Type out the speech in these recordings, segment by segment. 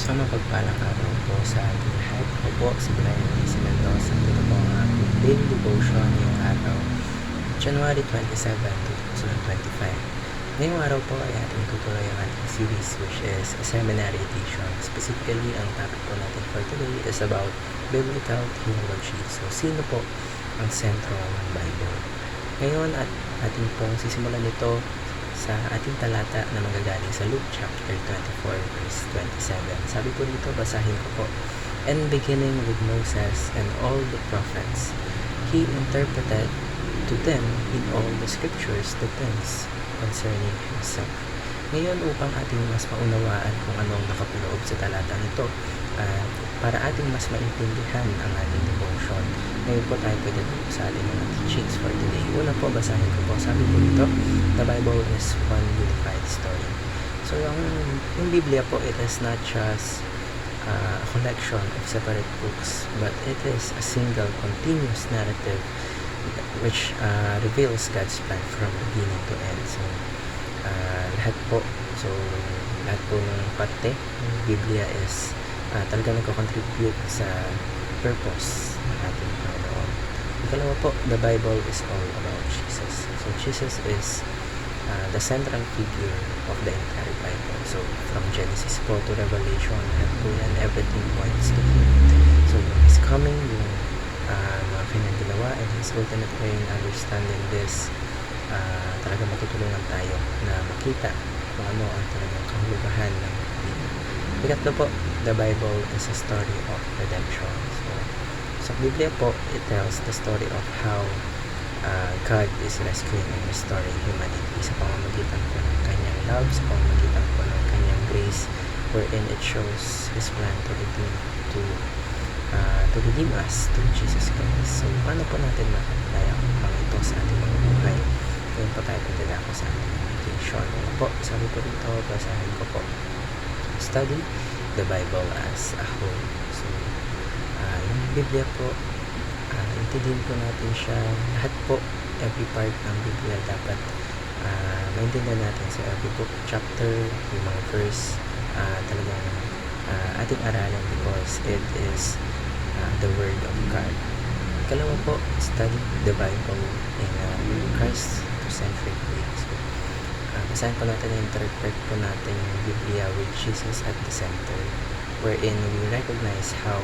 So, mapagpalang araw po sa ating lahat. Ako po si Brian A.C. Mendoza. Ito po ang ating daily devotion ngayong araw, January 27, 2025. Ngayong araw po ay ating tutuloy ang ating series, which is a seminary edition. Specifically, ang topic po natin for today is about biblical theology. So, sino po ang sentro ng Bible? Ngayon, at ating pong sisimulan ito sa ating talata na magagaling sa Luke chapter 24 verse 27. Sabi po dito, basahin ko po. And beginning with Moses and all the prophets, he interpreted to them in all the scriptures the things concerning himself. Ngayon, upang ating mas maunawaan kung anong nakapaloob sa talata nito, para ating mas maintindihan ang ating devotion, ngayon po tayo pwede sa ating mga teachings for today. Una po, basahin ko po. Sabi po dito, the Bible is one unified story. So, yung Biblia po, it is not just a collection of separate books, but it is a single continuous narrative which reveals God's plan from beginning to end. So, lahat po ng parte ng Biblia is talaga nagko-contribute sa purpose ng ating Panginoon. Ikalawa po, the Bible is all about Jesus. So, Jesus is the central figure of the entire Bible. So, from Genesis po to Revelation, lahat po yan, everything points to Him. So, His coming, yung mga kanyang ginawa, and His ultimate way in understanding this, talaga matutulungan tayo na makita kung ano ang talagang kahulugan ng Biblia. Ikatlo po, the Bible is a story of redemption. So, sa Biblia po, it tells the story of how God is rescuing and restoring humanity sa pamamagitan po ng kanyang love, sa pamamagitan po ng kanyang grace, wherein it shows His plan to redeem us through Jesus Christ. So, paano po natin makakaya ang ito sa ating mga buhay? Ngayon po tayo pagdadako sa ating meditation. Ano po, sabi po dito, basahin ko po. Study the Bible as a whole. So, yung Biblia po, intindihin po natin siya. Lahat po, every part ng Biblia dapat maintindihan natin sa every book, chapter, yung mga verse, talagang ating aralin because it is the Word of God. Ikalawa po, study the Bible in a Christ-centric way. So, basahin po natin, interpret po natin yung Biblia with Jesus at the center, wherein we recognize how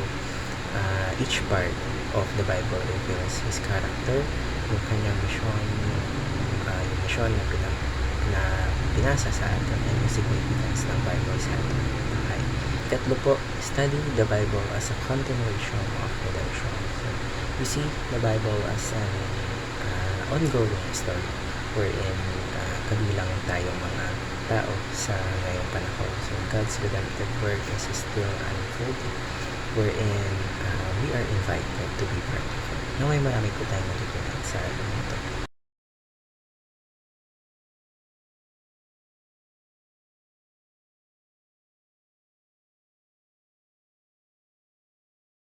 each part of the Bible reveals His character, yung kanyang mission, yung mission na pinasa sa atin, and yung significance ng Bible sa ating buhay. Ikatlo po, study the Bible as a continuation of redemption. So, we see the Bible as an ongoing story wherein kabilang tayong mga tao sa ngayong panahon. So, God's redemptive work is still unfolding, wherein we are invited to be part of it. Naway marami po tayong matutunan